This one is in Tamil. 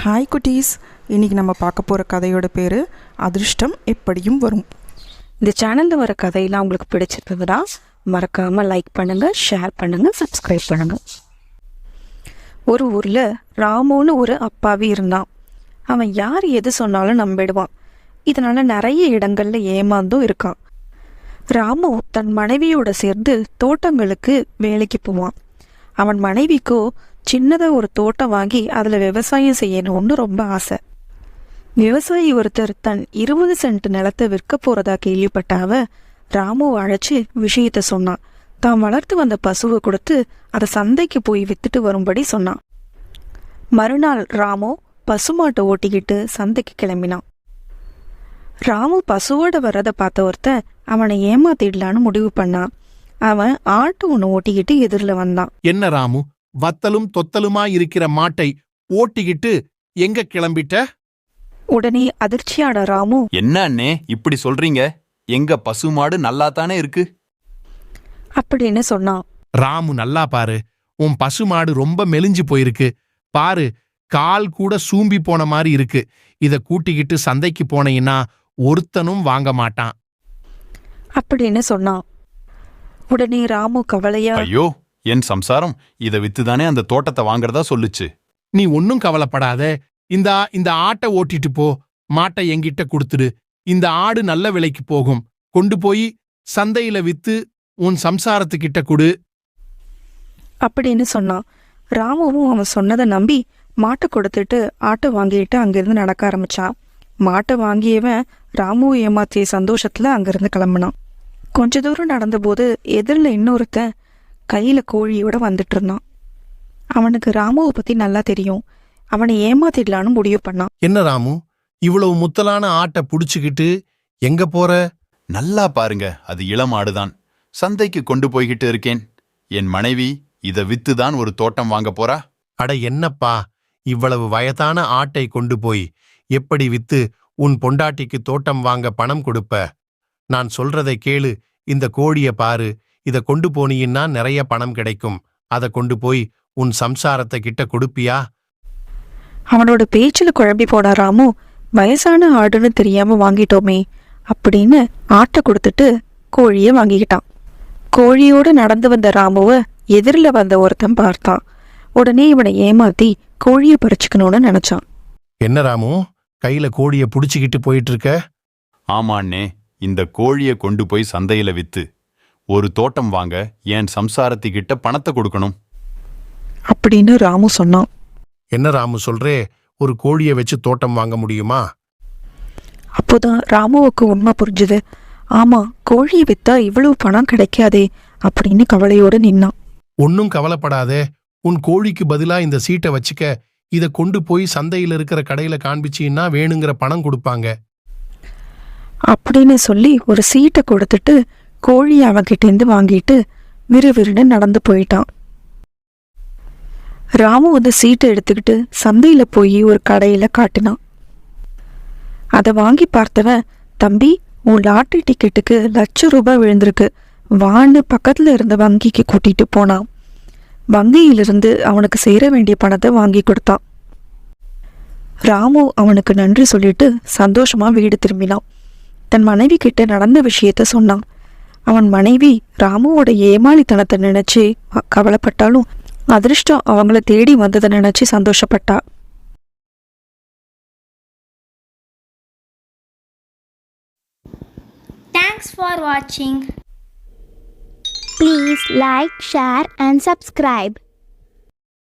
ஹாய் குட்டீஸ், இன்றைக்கி நம்ம பார்க்க போகிற கதையோட பேர் அதிர்ஷ்டம் எப்படியும் வரும். இந்த சேனலில் வர கதையெல்லாம் உங்களுக்கு பிடிச்சிருந்ததுன்னா மறக்காமல் லைக் பண்ணுங்கள், ஷேர் பண்ணுங்கள், சப்ஸ்கிரைப் பண்ணுங்கள். ஒரு ஊரில் ராமுன்னு ஒரு அப்பாவி இருந்தான். அவன் யார் எது சொன்னாலும் நம்பிடுவான். இதனால் நிறைய இடங்களில் ஏமாந்தும் இருக்கான். ராமு தன் மனைவியோட சேர்ந்து தோட்டங்களுக்கு வேலைக்கு போவான். அவன் மனைவிக்கோ சின்னதாக ஒரு தோட்டம் வாங்கி அதில் விவசாயம் செய்யணும்னு ரொம்ப ஆசை. விவசாயி ஒருத்தர் தன் 20 சென்ட் நிலத்தை விற்க போகிறதா கேள்விப்பட்ட அவ ராமுவை அழைச்சி விஷயத்த சொன்னான். தான் வளர்த்து வந்த பசுவை கொடுத்து அதை சந்தைக்கு போய் வித்துட்டு வரும்படி சொன்னான். மறுநாள் ராமு பசுமாட்டை ஓட்டிக்கிட்டு சந்தைக்கு கிளம்பினான். ராமு பசுவோட வர்றதை பார்த்த ஒருத்தன் அவனை ஏமாத்திடலான்னு முடிவு பண்ணான். அவன் ஆட்டு ஒன்று ஓட்டிக்கிட்டு எதிரில் வந்தான். என்ன ராமு, வத்தலும் தொத்தலுமா இருக்கிற மாட்டை ஓட்டிக்கிட்டு எங்க கிளம்பிட்ட? உடனே அதிர்ச்சியான ராமு, என்ன அண்ணே இப்படி சொல்றீங்க? எங்க பசுமாடு நல்லாத்தானே இருக்கு அப்படின்னு சொன்னான். ராமு, நல்லா பாரு, உன் பசுமாடு ரொம்ப மெலிஞ்சு போயிருக்கு. பாரு, கால் கூட சூம்பி போன மாதிரி இருக்கு. இத கூட்டிக்கிட்டு சந்தைக்கு போனீங்கன்னா ஒருத்தனும் வாங்க மாட்டான் அப்படின்னு சொன்னான். உடனே ராமு கவலையா, ஐயோ, என் சம்சாரம் இத வித்துதானே அந்த தோட்டத்தை வாங்கறதா சொல்லுச்சு. நீ ஒன்னும் கவலைப்படாத. இந்த ஆட்டை ஓட்டிட்டு போ, மாட்டை எங்கிட்ட கொடுத்துடு. இந்த ஆடு நல்ல விலைக்கு போகும். கொண்டு போய் சந்தையில வித்து உன் சம்சாரத்துக்கிட்ட கொடு அப்படின்னு சொன்னான். ராமுவும் அவன் சொன்னதை நம்பி மாட்டை கொடுத்துட்டு ஆட்டை வாங்கிட்டு அங்கிருந்து நடக்க ஆரம்பிச்சான். மாட்டை வாங்கியவன் ராமுவை ஏமாத்திய சந்தோஷத்துல அங்கிருந்து கிளம்பினான். கொஞ்ச தூரம் நடந்தபோது எதிரில் இன்னொருத்தன் கையில கோழியோட வந்துட்டு இருந்தான். அவனுக்கு ராமுவை பத்தி நல்லா தெரியும். அவனை ஏமாத்திடலான்னு முடிவு பண்ணான். என்ன ராமு, இவ்வளவு முத்தலான ஆட்டை புடிச்சுக்கிட்டு எங்க போற? நல்லா பாருங்க, அது இளமாடுதான். சந்தைக்கு கொண்டு போய்கிட்டு இருக்கேன். என் மனைவி இத வித்துதான் ஒரு தோட்டம் வாங்க போறா. அட என்னப்பா, இவ்வளவு வயதான ஆட்டை கொண்டு போய் எப்படி வித்து உன் பொண்டாட்டிக்கு தோட்டம் வாங்க பணம் கொடுப்ப? நான் சொல்றதை கேளு. இந்த கோழிய பாரு. இத கொண்டு போனீன்னா நிறைய பணம் கிடைக்கும். அதை கொண்டு போய் உன் சம்சாரத்தை கிட்ட கொடுப்பியா? அவனோட பேச்சில் குழம்பி போனா ராமு, வயசான ஆடுன்னு தெரியாம வாங்கிட்டோமே அப்படின்னு ஆட்டை கொடுத்துட்டு கோழிய வாங்கிக்கிட்டான். கோழியோடு நடந்து வந்த ராமுவை எதிரில் வந்த ஒருத்தன் பார்த்தான். உடனே இவனை ஏமாத்தி கோழியை பறிச்சுக்கணும்னு நினைச்சான். என்ன ராமு, கையில கோழிய புடிச்சுக்கிட்டு போயிட்டு இருக்க? ஆமாண்ணே, இந்த கோழிய கொண்டு போய் சந்தையில வித்து ஒரு தோட்டம் வாங்க என் சம்சாரத்துக்கிட்ட பணத்தை கொடுக்கணும் அப்படின்னு ராமு சொன்னான். என்ன ராமு சொல்றே, ஒரு கோழிய வச்சு தோட்டம் வாங்க முடியுமா? அப்போதான் ராமுவுக்கு உண்மை புரிஞ்சுது. ஆமா, கோழியை வித்தா இவ்வளவு பணம் கிடைக்காதே அப்படின்னு கவலையோடு நின்னான். ஒன்னும் கவலைப்படாதே, உன் கோழிக்கு பதிலா இந்த சீட்டை வச்சுக்க. இத கொண்டு போய் சந்தையில இருக்கிற கடையில காண்பிச்சீன்னா வேணுங்கிற பணம் கொடுப்பாங்க அப்படின்னு சொல்லி ஒரு சீட்டை கொடுத்துட்டு கோழியை அவன்கிட்டேருந்து வாங்கிட்டு விறுவிறுன்னு நடந்து போயிட்டான். ராமு வந்து சீட்டை எடுத்துக்கிட்டு சந்தையில போய் ஒரு கடையில காட்டினான். அதை வாங்கி பார்த்தவன், தம்பி, உன் லாட்டரி டிக்கெட்டுக்கு ₹1,00,000 விழுந்திருக்கு, வான்னு பக்கத்துல இருந்த வங்கிக்கு கூட்டிட்டு போனான். வங்கியிலிருந்து அவனுக்கு சேர வேண்டிய பணத்தை வாங்கி கொடுத்தான். ராமு அவனுக்கு நன்றி சொல்லிட்டு சந்தோஷமா வீடு திரும்பினான். தன் மனைவி கிட்ட நடந்த விஷயத்த சொன்னான். அவன் மனைவி ராமுவோட ஏமாளித்தனத்தை நினைச்சு கவலைப்பட்டாலும் அதிர்ஷ்டம் அவங்கள தேடி வந்ததை நினைச்சு சந்தோஷப்பட்டா. Thanks for watching. Please like, share and subscribe.